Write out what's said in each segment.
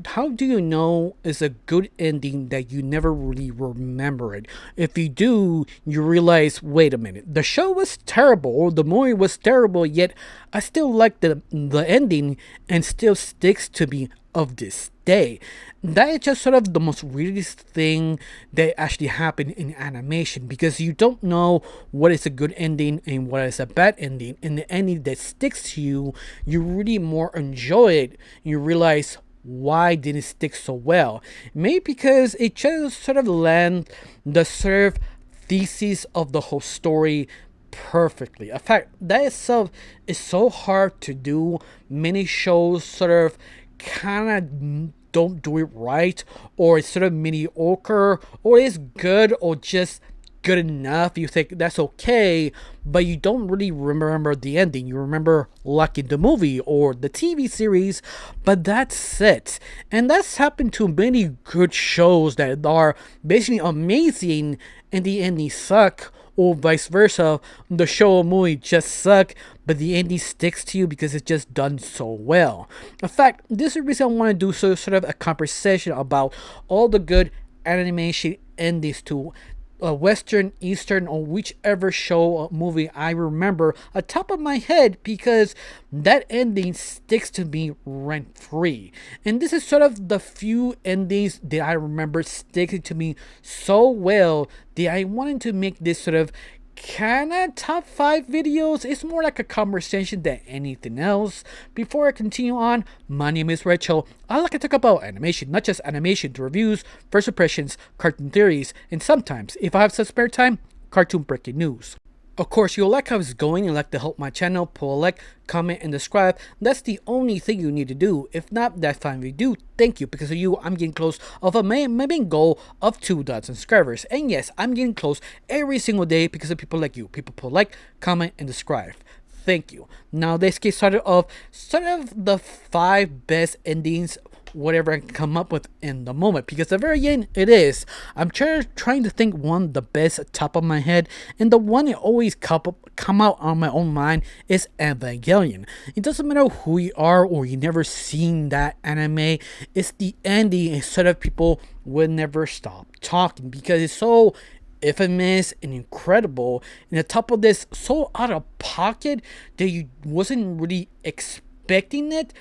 how do you know it's a good ending that you never really remember it? If you do, you realize, wait a minute, the show was terrible or the movie was terrible, yet I still like the ending and still sticks to me of this day. That is just sort of the most weirdest thing that actually happened in animation, because you don't know what is a good ending and what is a bad ending. And the ending that sticks to you, you really more enjoy it. You realize, why did it stick so well? Maybe because it just sort of land the sort of thesis of the whole story perfectly. In fact, that itself is so hard to do. Many shows sort of kind of don't do it right, or it's sort of mediocre, or it's good, or just good enough. You think that's okay, but you don't really remember the ending. You remember like in the movie or the TV series, but that's it. And that's happened to many good shows that are basically amazing and the ending suck, or vice versa. The show or movie just suck, but the ending sticks to you because it's just done so well. In fact, this is the reason I want to do sort of a conversation about all the good animation endings to Western, Eastern, or whichever show or movie I remember at top of my head, because that ending sticks to me rent free. And this is sort of the few endings that I remember sticking to me so well that I wanted to make this sort of kind of top 5 videos. It's more like a conversation than anything else. Before I continue on, my name is Rachel. I like to talk about animation, not just animation, to reviews, first impressions, cartoon theories, and sometimes, if I have some spare time, cartoon breaking news. Of course, you'll like how it's going and like to help my channel, pull a like, comment, and subscribe. That's the only thing you need to do. If not, that's fine. If you do, thank you. Because of you, I'm getting close of my main goal of 2,000 subscribers. And yes, I'm getting close every single day because of people like you. People pull like, comment, and subscribe. Thank you. Now let's get started off sort of the 5 best endings, whatever I can come up with in the moment, because the very end it is. I'm trying to think one the best at top of my head, and the one that always come out on my own mind is Evangelion. It doesn't matter who you are or you never seen that anime, it's the ending instead of people will never stop talking, because it's so infamous and incredible, and on top of this, so out of pocket that you wasn't really expecting it.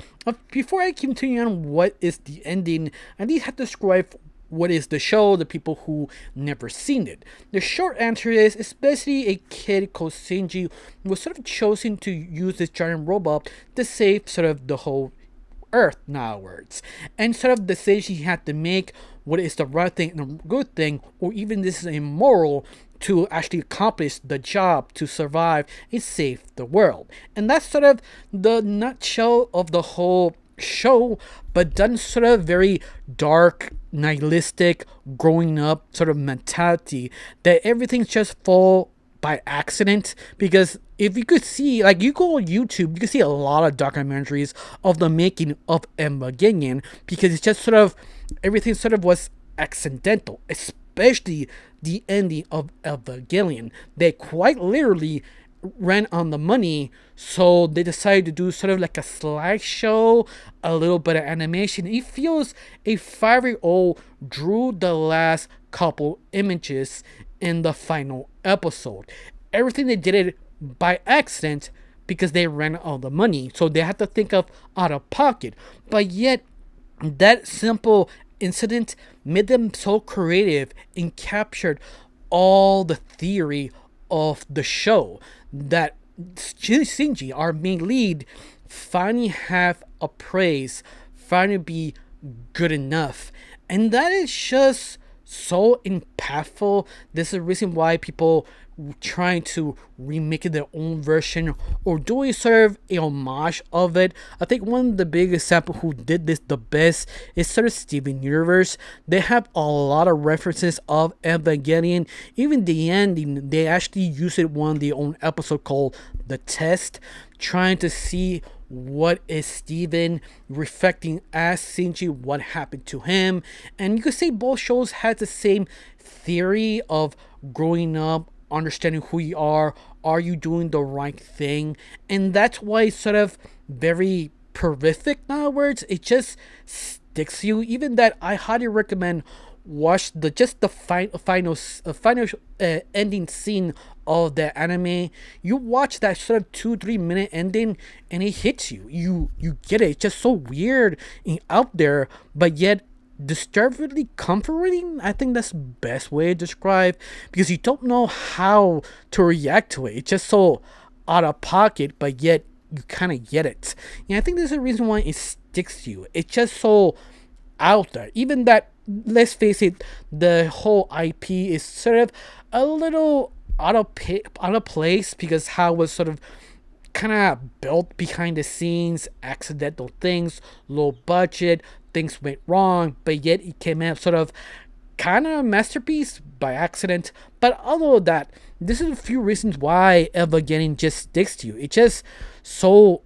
Before I continue on what is the ending, I need to describe what is the show, the people who never seen it. The short answer is, especially a kid called Shinji was sort of chosen to use this giant robot to save sort of the whole Earth nowadays, and sort of the decision he had to make, what is the right thing and a good thing, or even this is immoral, to actually accomplish the job to survive and save the world. And that's sort of the nutshell of the whole show, but done sort of very dark, nihilistic, growing up sort of mentality that everything's just fall by accident. Because if you could see, like, you go on YouTube, you can see a lot of documentaries of the making of Evangelion, because it's just sort of everything sort of was accidental, especially the ending of Evangelion. They quite literally ran on the money, so they decided to do sort of like a slideshow, a little bit of animation. It feels a 5-year-old drew the last couple images in the final episode. Everything they did it by accident because they ran all the money, so they had to think of out of pocket. But yet, that simple incident made them so creative and captured all the theory of the show that Shinji, our main lead, finally have a praise, finally be good enough. And that is just so impactful. This is the reason why people trying to remake it their own version or doing sort of a homage of it. I think one of the big example who did this the best is sort of Steven Universe. They have a lot of references of Evangelion. Even the ending, they actually use it one of their own episode called The Test, trying to see what is Steven reflecting as Shinji, what happened to him. And you could say both shows had the same theory of growing up, understanding who you are you doing the right thing? And that's why it's sort of very prolific nowadays. It just sticks you. Even that, I highly recommend watch final ending scene of the anime. You watch that sort of 2 3 minute ending, and it hits you. You get it. It's just so weird and out there, but yet disturbingly comforting. I think that's the best way to describe, because you don't know how to react to it. It's just so out of pocket, but yet you kind of get it. And I think there's a reason why it sticks to you. It's just so out there. Even that, let's face it, the whole IP is sort of a little out of place, because how it was sort of kind of built behind the scenes, accidental things, low budget, things went wrong, but yet it came out sort of kind of a masterpiece by accident. But although that, this is a few reasons why Evangelion just sticks to you. It's just so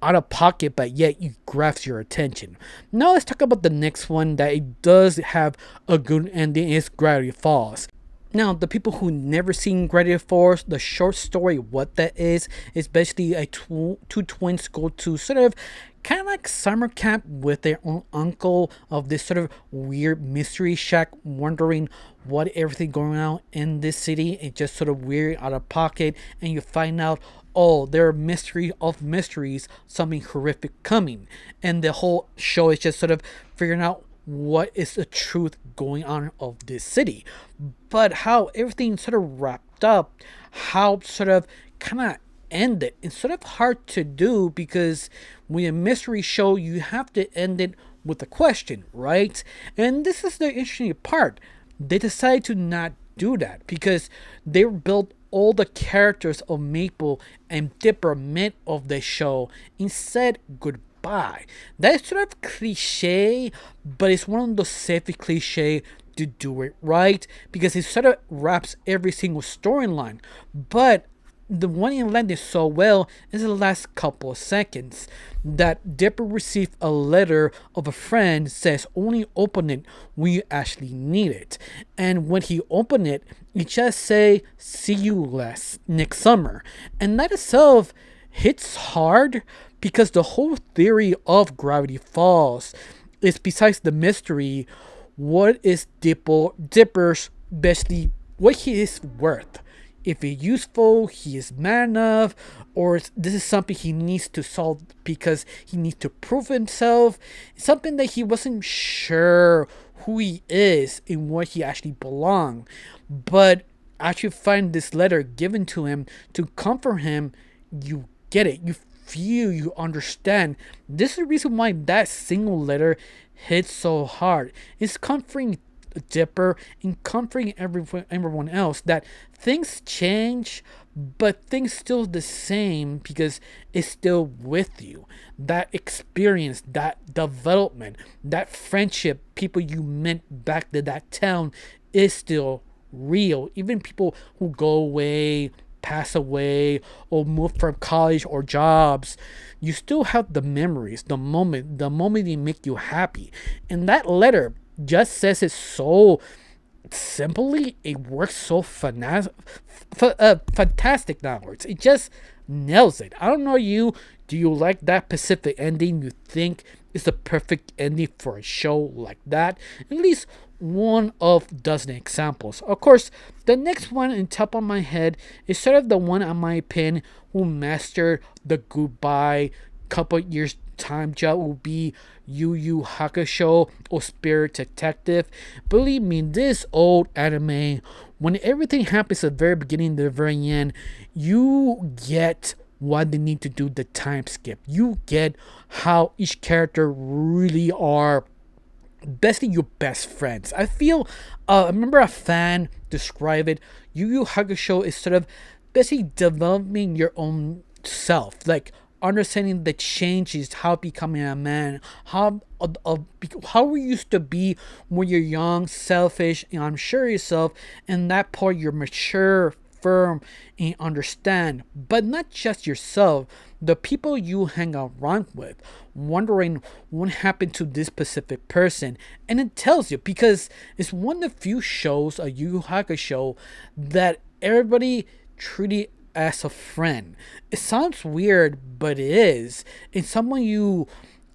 out of pocket, but yet it grabs your attention. Now let's talk about the next one that it does have a good ending, is Gravity Falls. Now, the people who never seen Gravity Falls, the short story, what that is basically two twins go to sort of kind of like summer camp with their own uncle of this sort of weird mystery shack, wondering what everything going on in this city. It's just sort of weird, out of pocket, and you find out, oh, there are mystery of mysteries, something horrific coming. And the whole show is just sort of figuring out what is the truth going on of this city. But how everything sort of wrapped up, how sort of kind of ended, it's sort of hard to do, because when a mystery show, you have to end it with a question, right? And this is the interesting part. They decided to not do that, because they built all the characters of Maple and Dipper mid of the show and said goodbye. That's sort of cliche, but it's one of those safety cliche to do it right, because it sort of wraps every single storyline. But the one it landed so well is the last couple of seconds that Dipper received a letter of a friend, says only open it when you actually need it. And when he opened it, it just say see you next summer. And that itself hits hard, because the whole theory of Gravity Falls is, besides the mystery, what is Dipper's basically what he is worth. If he's useful, he is man enough, or this is something he needs to solve because he needs to prove himself. Something that he wasn't sure who he is and where he actually belongs. But actually find this letter given to him to comfort him, you get it. You feel, you understand. This is the reason why that single letter hits so hard. It's comforting Dipper and comforting everyone else that things change, but things still the same, because it's still with you. That experience, that development, that friendship, people you met back to that town is still real. Even people who go away, pass away, or move from college or jobs, you still have the memories, the moment they make you happy. And that letter just says it so simply. It works so fantastic downwards. It just nails it. I don't know you. Do you like that Pacific ending? You think is the perfect ending for a show like that? At least one of dozen examples. Of course, the next one in top of my head is sort of the one, in my opinion, who mastered the goodbye couple years time job will be Yu Yu Hakusho or Spirit Detective. Believe me, this old anime, when everything happens at the very beginning to the very end, you get why they need to do the time skip. You get how each character really are basically your best friends. I feel, I remember a fan describe it, Yu Yu Hakusho is sort of basically developing your own self, like understanding the changes, how becoming a man, how we used to be when you're young, selfish, and unsure yourself, and that part you're mature, firm, and understand. But not just yourself, the people you hang around with, wondering what happened to this specific person. And it tells you, because it's one of the few shows, a Yu Yu Hakusho, that everybody treated as a friend. It sounds weird, but it is. It's someone you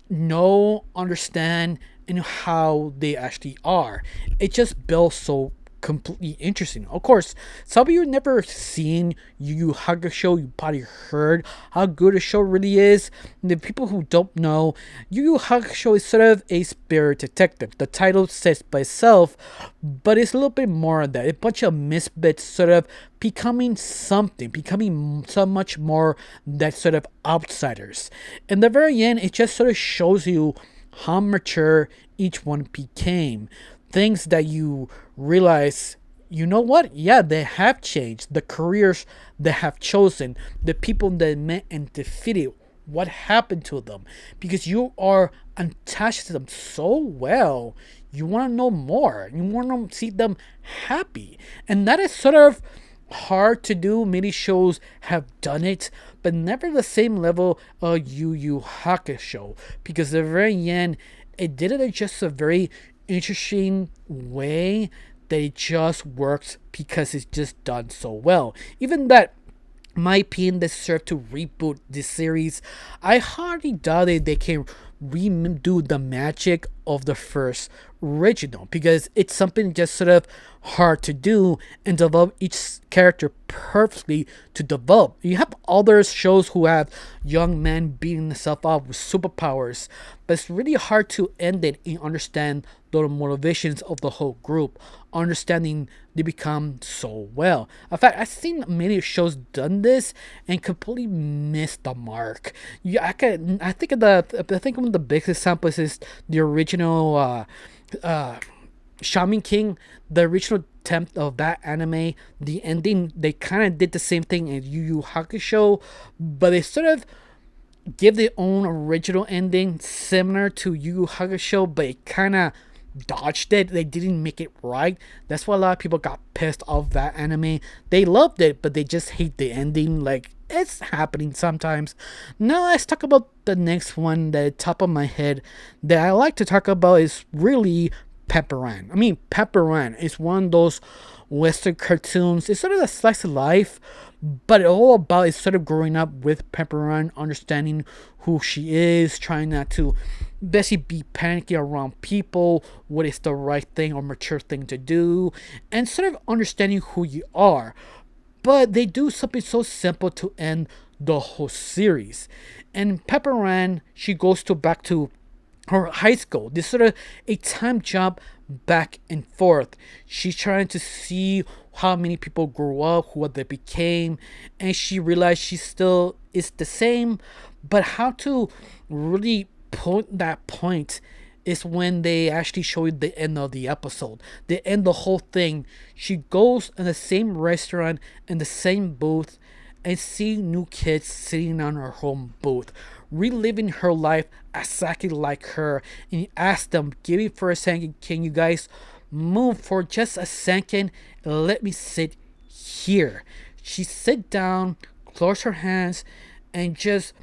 know, understand, and how they actually are. It just builds so completely interesting. Of course, some of you never seen Yu Yu Hakusho, you probably heard how good a show really is. The people who don't know, Yu Yu Hakusho is sort of a spirit detective. The title says by itself, but it's a little bit more than that. A bunch of misfits sort of becoming something, becoming so much more that sort of outsiders. In the very end, it just sort of shows you how mature each one became. Things that you realize, you know what? Yeah, they have changed. The careers they have chosen, the people they met and defeated, what happened to them. Because you are attached to them so well, you want to know more. You want to see them happy. And that is sort of hard to do. Many shows have done it, but never the same level of Yu Yu Hakusho. Because at the very end, it did it in just a very interesting way that it just works because it's just done so well. Even that, my opinion, deserve to reboot this series. I hardly doubt it they can redo the magic of the first original, because it's something just sort of hard to do and develop each character perfectly to develop. You have other shows who have young men beating themselves up with superpowers, but it's really hard to end it and understand the motivations of the whole group, understanding they become so well. In fact, I've seen many shows done this and completely missed the mark. Yeah, I think one of the biggest examples is the original Shaman King, the original attempt of that anime. The ending, they kind of did the same thing in Yu Yu Hakusho, but they sort of give their own original ending similar to Yu Yu Hakusho, but it kind of dodged it. They didn't make it right. That's why a lot of people got pissed off that anime. They loved it, but they just hate the ending. Like, it's happening sometimes. Now let's talk about the next one. The top of my head that I like to talk about is really Pepper Ann. I mean, Pepper Ann is one of those Western cartoons. It's sort of a slice of life, but all about is sort of growing up with Pepper Ann, understanding who she is, trying not to basically be panicky around people, what is the right thing or mature thing to do, and sort of understanding who you are. But they do something so simple to end the whole series. And Pepper Ann, she goes to back to her high school. This sort of a time jump back and forth. She's trying to see how many people grew up, what they became, and she realized she still is the same. But how to really point that point is when they actually show you the end of the episode. They end the whole thing. She goes in the same restaurant, in the same booth, and see new kids sitting on her home booth, reliving her life exactly like her, and ask them, give me for a second, can you guys move for just a second and let me sit here? She sit down, close her hands, and just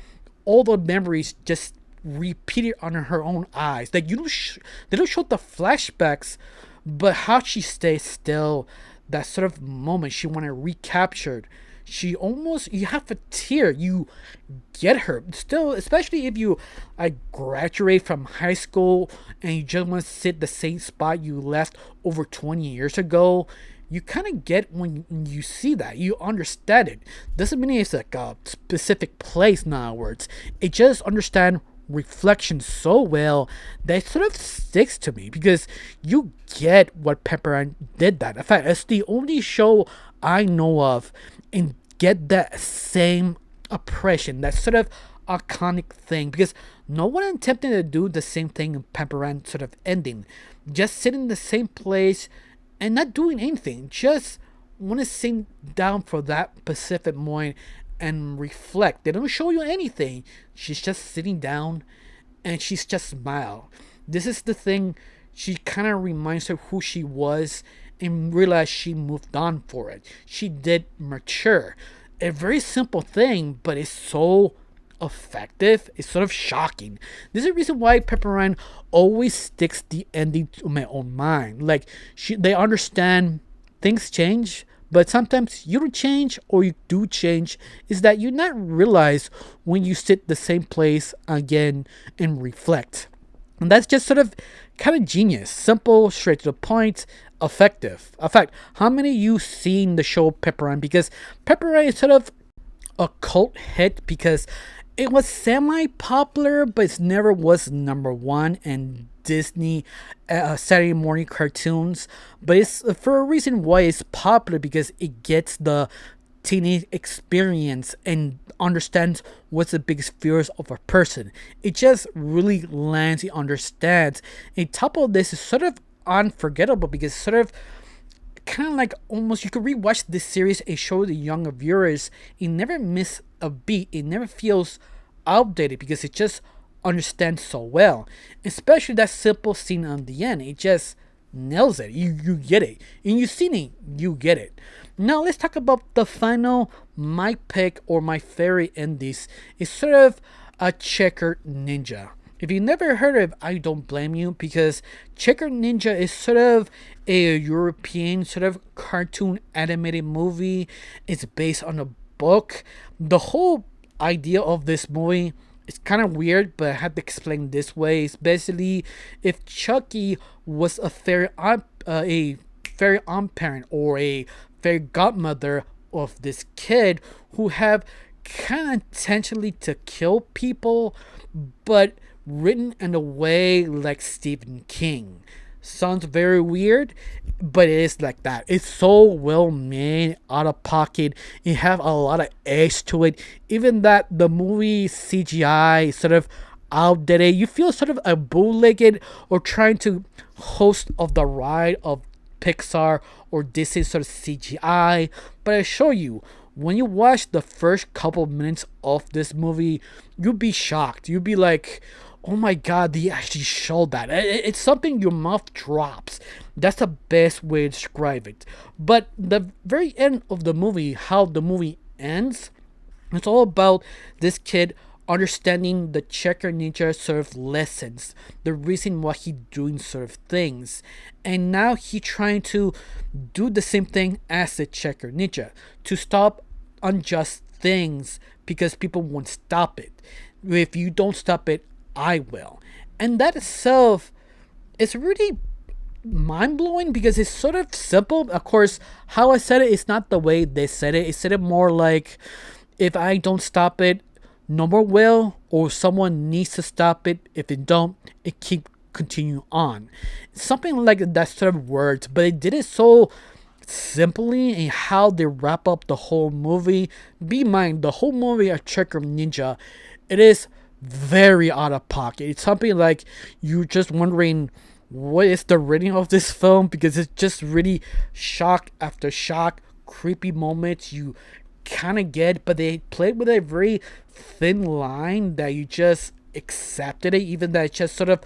all the memories just repeated on her own eyes. Like, they don't show the flashbacks, but how she stays still, that sort of moment she wanted recaptured. She almost, you have a tear. You get her still, especially if you graduate from high school and you just want to sit the same spot you left over 20 years ago. You kind of get when you see that, you understand it. Doesn't mean it's like a specific place, in other words. It just understand reflection so well that it sort of sticks to me, because you get what Pepper Ann did that. In fact, it's the only show I know of and get that same oppression, that sort of iconic thing, because no one attempted to do the same thing in Pepper Ann sort of ending. Just sitting in the same place and not doing anything. Just want to sit down for that specific moment and reflect. They don't show you anything. She's just sitting down and she's just smile. This is the thing. She kind of reminds her who she was and realize she moved on for it. She did mature. A very simple thing, but it's so effective. It's sort of shocking. This is the reason why Pepper Ann always sticks the ending to my own mind. Like, they understand things change, but sometimes you don't change, or you do change. Is that you not realize when you sit the same place again and reflect. And that's just sort of kind of genius. Simple, straight to the point, effective. In fact, how many of you seen the show Pepper Run? Because Pepper Run is sort of a cult hit because it was semi popular, but it never was number one in Disney Saturday morning cartoons. But it's for a reason why it's popular because it gets the teenage experience and understands what's the biggest fears of a person. It just really lands, it understands. And top of this is sort of unforgettable because it's sort of kind of like almost you could rewatch this series and show the younger viewers. It never miss a beat. It never feels outdated because it just understands so well. Especially that simple scene on the end. It just nails it. You get it. And you've seen it, you get it. Now let's talk about the final my pick or my favorite in this. It's sort of a Checker Ninja. If you never heard of it, I don't blame you because Checker Ninja is sort of a European sort of cartoon animated movie. It's based on a book. The whole idea of this movie is kind of weird, but I have to explain this way. It's basically if Chucky was a fairy aunt parent or a fairy godmother of this kid who have kind of intentionally to kill people, but written in a way like Stephen King. Sounds very weird, but it is like that. It's so well made, out of pocket. It have a lot of edge to it. Even that the movie CGI sort of outdated. You feel sort of a bootlegged or trying to host of the ride of Pixar or Disney sort of CGI. But I assure you, when you watch the first couple minutes of this movie, you'll be shocked. You'll be like, oh my god, they actually showed that. It's something your mouth drops. That's the best way to describe it. But the very end of the movie, how the movie ends, it's all about this kid understanding the Checker Ninja sort of lessons, the reason why he doing sort of things. And now he trying to do the same thing as the Checker Ninja to stop unjust things because people won't stop it. If you don't stop it, I will. And that itself is really mind blowing because it's sort of simple. Of course, how I said it is not the way they said it. It said it more like if I don't stop it, no more will, or someone needs to stop it. If it don't, it keep continue on. Something like that sort of words, but they did it so simply and how they wrap up the whole movie. Be in mind, the whole movie of Checker Ninja, it is very out of pocket. It's something like you're just wondering what is the rating of this film because it's just really shock after shock, creepy moments you kind of get, but they played with a very thin line that you just accepted it, even that it's just sort of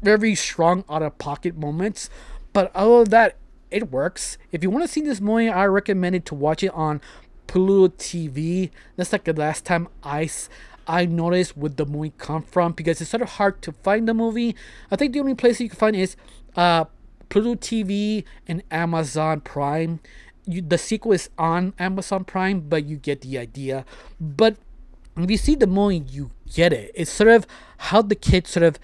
very strong out of pocket moments. But other than that, it works. If you want to see this movie, I recommend it to watch it on Pluto TV. That's like the last time I noticed where the movie come from because it's sort of hard to find the movie. I think the only place you can find is Pluto TV and Amazon Prime. The sequel is on Amazon Prime, but you get the idea. But if you see the movie, you get it. It's sort of how the kid sort of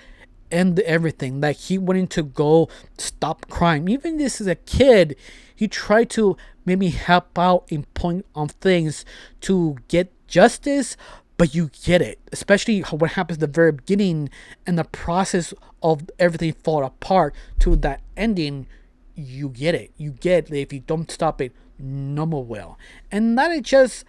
end everything. Like he wanted to go stop crime. Even this is a kid, he tried to maybe help out and point on things to get justice. But you get it, especially what happens at the very beginning and the process of everything fall apart to that ending. You get it. You get that if you don't stop it, no more will. And that it just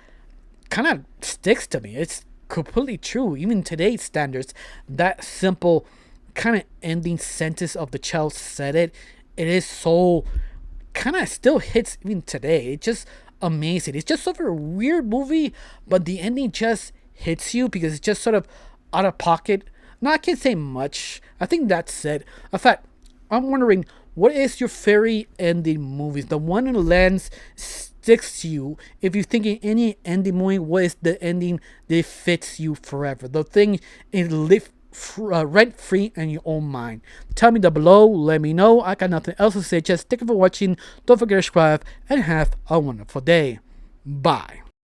kind of sticks to me. It's completely true. Even today's standards, that simple kind of ending sentence of the child said it. It is so kind of still hits even today. It's just amazing. It's just sort of a weird movie, but the ending just hits you because it's just sort of out of pocket. Now I can't say much. I think that's it. In fact, I'm wondering what is your favorite ending movies? The one in the lens sticks to you. If you're thinking any ending movie, what is the ending that fits you forever? The thing is live rent free in your own mind. Tell me down below. Let me know. I got nothing else to say. Just thank you for watching. Don't forget to subscribe and have a wonderful day. Bye.